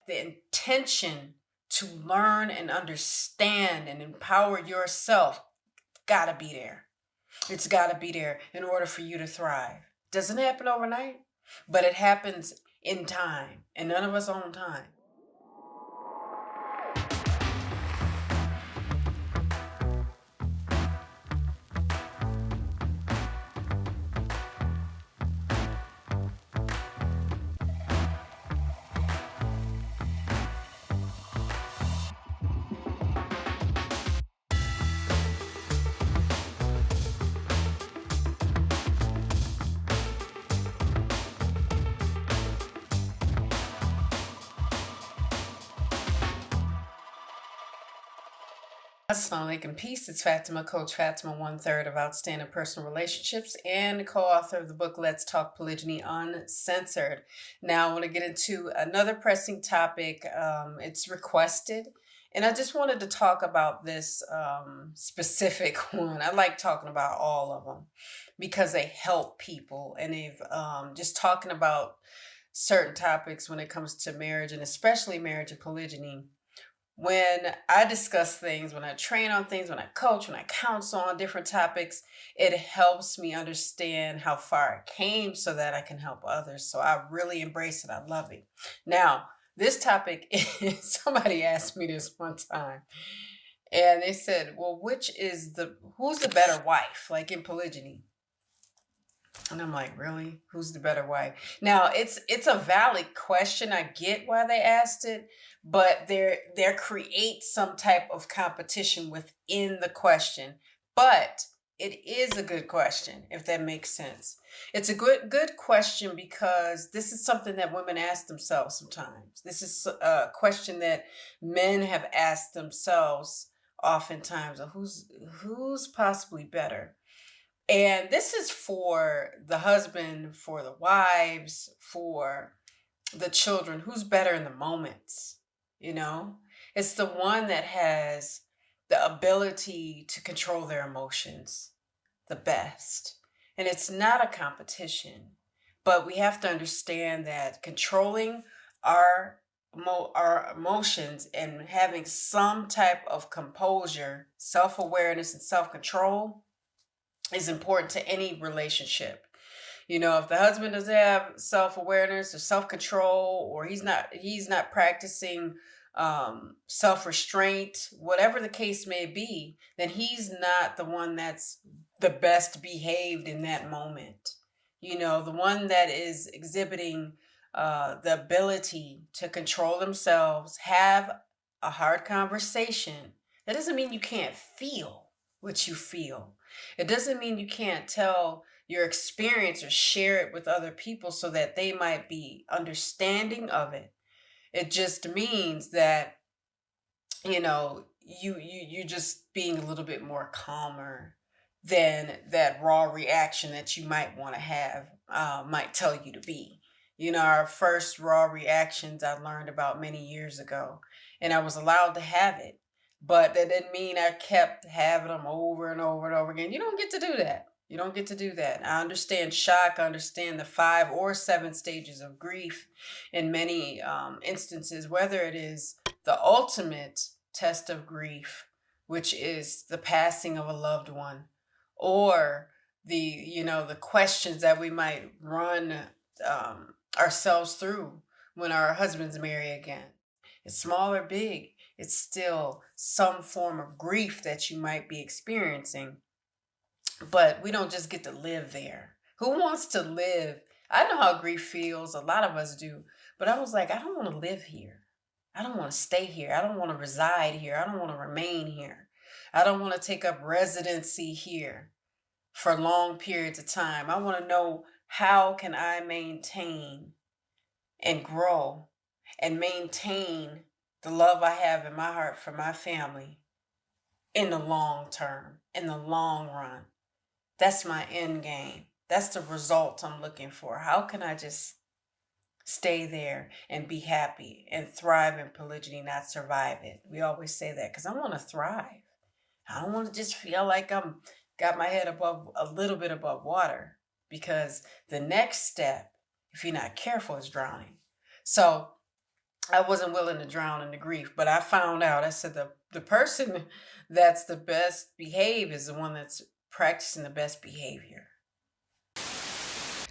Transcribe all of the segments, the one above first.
the intention to learn and understand and empower yourself gotta be there. It's gotta be there in order for you to thrive. Doesn't happen overnight, but it happens in time, and none of us own time. Assalamu alaikum, peace. It's Fatimah, Coach Fatimah, 1/3 of Outstanding Personal Relationships and co-author of the book Let's Talk Polygyny Uncensored. Now I want to get into another pressing topic. It's requested, and I just wanted to talk about this specific one. I like talking about all of them because they help people, and they've just talking about certain topics when it comes to marriage, and especially marriage and polygyny. When I discuss things, when I train on things, when I coach, when I counsel on different topics, it helps me understand how far I came so that I can help others. So I really embrace it. I love it. Now, this topic is somebody asked me this one time, and they said, well, who's the better wife, like in polygyny? And I'm like, really? Who's the better wife? Now, it's a valid question. I get why they asked it, but there creates some type of competition within the question. But it is a good question, if that makes sense. It's a good question because this is something that women ask themselves sometimes. This is a question that men have asked themselves oftentimes. Who's possibly better? And this is for the husband, for the wives, for the children. Who's better in the moments? You know, it's the one that has the ability to control their emotions the best. And it's not a competition, but we have to understand that controlling our our emotions and having some type of composure, self-awareness, and self-control is important to any relationship. You know, if the husband doesn't have self-awareness or self-control, or he's not practicing self-restraint, whatever the case may be, then he's not the one that's the best behaved in that moment. You know, the one that is exhibiting the ability to control themselves, have a hard conversation. That doesn't mean you can't feel what you feel. It doesn't mean you can't tell your experience or share it with other people so that they might be understanding of it. It just means that, you know, you just being a little bit more calmer than that raw reaction that you might want to have might tell you to be. You know, our first raw reactions I learned about many years ago, and I was allowed to have it, but that didn't mean I kept having them over and over and over again. You don't get to do that. You don't get to do that. I understand shock. I understand the 5 or 7 stages of grief in many instances, whether it is the ultimate test of grief, which is the passing of a loved one, or the questions that we might run ourselves through when our husbands marry again. It's small or big, it's still some form of grief that you might be experiencing, but we don't just get to live there. Who wants to live? I know how grief feels, a lot of us do, but I was like, I don't want to live here. I don't want to stay here. I don't want to reside here. I don't want to remain here. I don't want to take up residency here for long periods of time. I want to know, how can I maintain and grow and maintain the love I have in my heart for my family in the long term, in the long run. That's my end game. That's the result I'm looking for. How can I just stay there and be happy and thrive in polygyny, not survive it? We always say that because I want to thrive. I don't want to just feel like I'm got my head above a little bit above water, because the next step, if you're not careful, is drowning. So I wasn't willing to drown in the grief, but I found out, I said the person that's the best behaved is the one that's practicing the best behavior.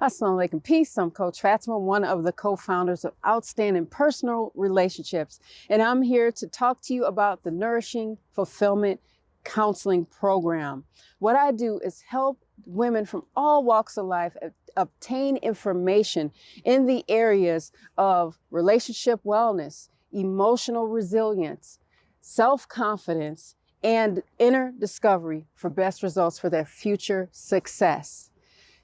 Assalamu alaikum. Peace. I'm Coach Fatimah, one of the co-founders of Outstanding Personal Relationships. And I'm here to talk to you about the Nourishing Fulfillment Counseling Program. What I do is help women from all walks of life obtain information in the areas of relationship wellness, emotional resilience, self-confidence, and inner discovery for best results for their future success.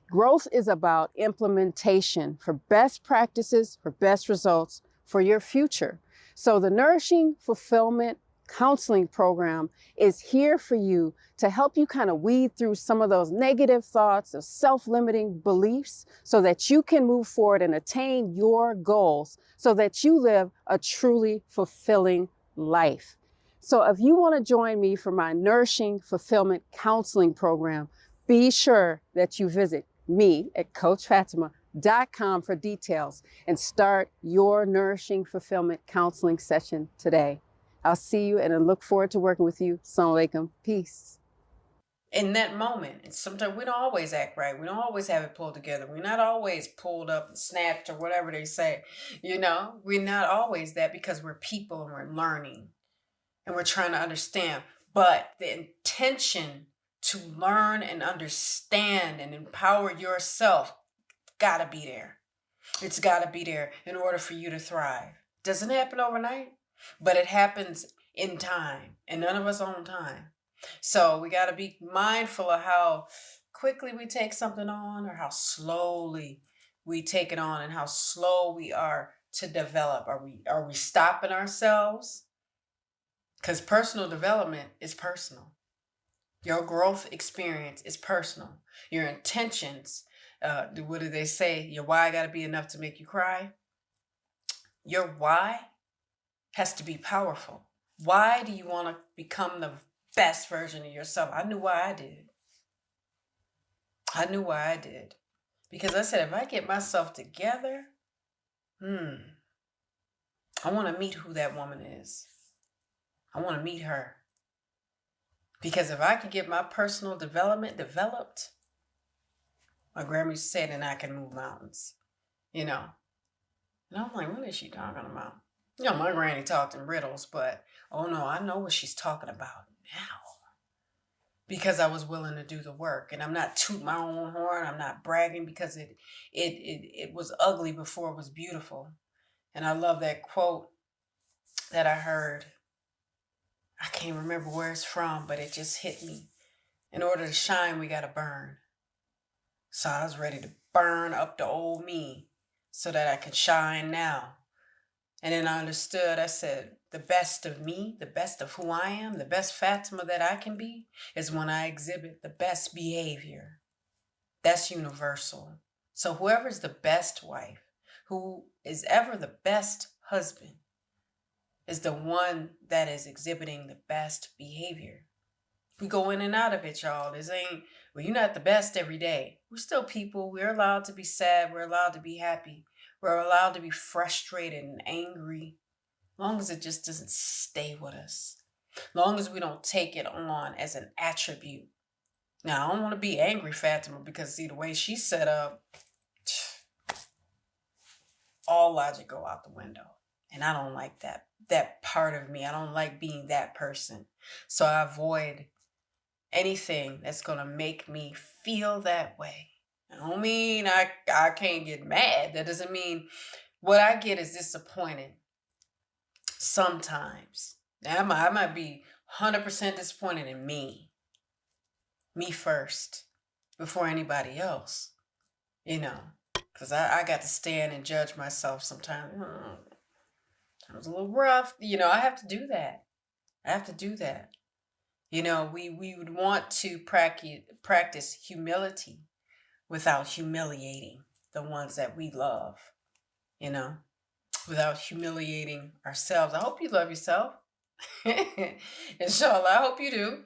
Growth is about implementation for best practices, for best results for your future. So the Nourishing Fulfillment Counseling Program is here for you to help you kind of weed through some of those negative thoughts of self-limiting beliefs so that you can move forward and attain your goals so that you live a truly fulfilling life. So if you want to join me for my Nourishing Fulfillment Counseling Program, be sure that you visit me at CoachFatimah.com for details and start your Nourishing Fulfillment Counseling session today. I'll see you and I look forward to working with you. Assalamu alaikum. Peace. In that moment, and sometimes we don't always act right. We don't always have it pulled together. We're not always pulled up and snapped or whatever they say. We're not always that because we're people and we're learning and we're trying to understand. But the intention to learn and understand and empower yourself gotta be there. It's gotta be there in order for you to thrive. Doesn't happen overnight, but it happens in time, and none of us own time. So we gotta be mindful of how quickly we take something on or how slowly we take it on and how slow we are to develop. Are we stopping ourselves? Because personal development is personal. Your growth experience is personal. Your intentions, what do they say? Your why got to be enough to make you cry. Your why has to be powerful. Why do you want to become the best version of yourself? I knew why I did. Because I said, if I get myself together, I want to meet who that woman is. I want to meet her. Because if I can get my personal development developed, my grandma used to say, then I can move mountains, And I'm like, what is she talking about? My granny talked in riddles, but, oh no, I know what she's talking about now. Because I was willing to do the work. And I'm not tooting my own horn. I'm not bragging because it was ugly before it was beautiful. And I love that quote that I heard. I can't remember where it's from, but it just hit me. In order to shine, we got to burn. So I was ready to burn up the old me so that I could shine now. And then I understood, I said, the best of me, the best of who I am, the best Fatimah that I can be is when I exhibit the best behavior. That's universal. So whoever's the best wife, who is ever the best husband, is the one that is exhibiting the best behavior. We go in and out of it, y'all. You're not the best every day. We're still people. We're allowed to be sad. We're allowed to be happy. We're allowed to be frustrated and angry. As long as it just doesn't stay with us. As long as we don't take it on as an attribute. Now, I don't want to be angry, Fatimah, because see, the way she's set up, all logic go out the window. And I don't like that part of me. I don't like being that person. So I avoid anything that's going to make me feel that way. I don't mean I can't get mad. That doesn't mean what I get is disappointed sometimes. Now, I might be 100% disappointed in me. Me first before anybody else, because I got to stand and judge myself sometimes. It was a little rough. I have to do that. We would want to practice humility without humiliating the ones that we love, without humiliating ourselves. I hope you love yourself. Inshallah, I hope you do.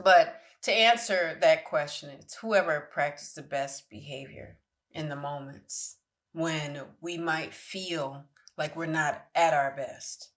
But to answer that question, it's whoever practiced the best behavior in the moments when we might feel like we're not at our best.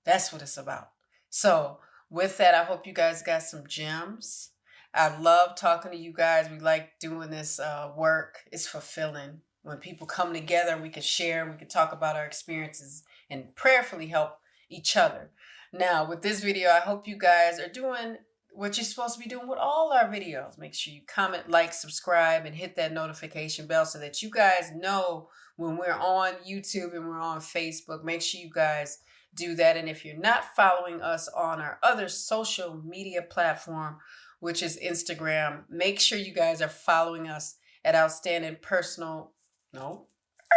That's what it's about. So with that, I hope you guys got some gems. I love talking to you guys. We like doing this work. It's fulfilling. When people come together, we can share, we can talk about our experiences and prayerfully help each other. Now, with this video, I hope you guys are doing what you're supposed to be doing with all our videos. Make sure you comment, like, subscribe, and hit that notification bell so that you guys know when we're on YouTube and we're on Facebook. Make sure you guys do that. And if you're not following us on our other social media platform, which is Instagram, make sure you guys are following us at Outstanding Personal, no, I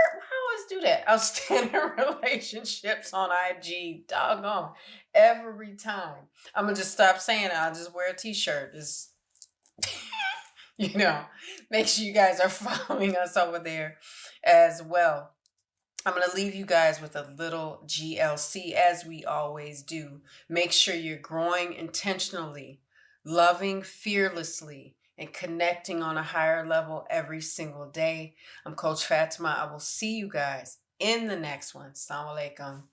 always do that. Outstanding Relationships on IG. Doggone. Every time. I'm going to just stop saying it. I'll just wear a t-shirt. Just, make sure you guys are following us over there as well. I'm going to leave you guys with a little GLC as we always do. Make sure you're growing intentionally, loving fearlessly, and connecting on a higher level every single day. I'm Coach Fatimah. I will see you guys in the next one. Assalamu alaikum.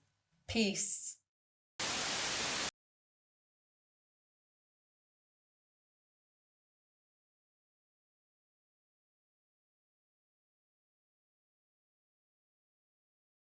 Peace.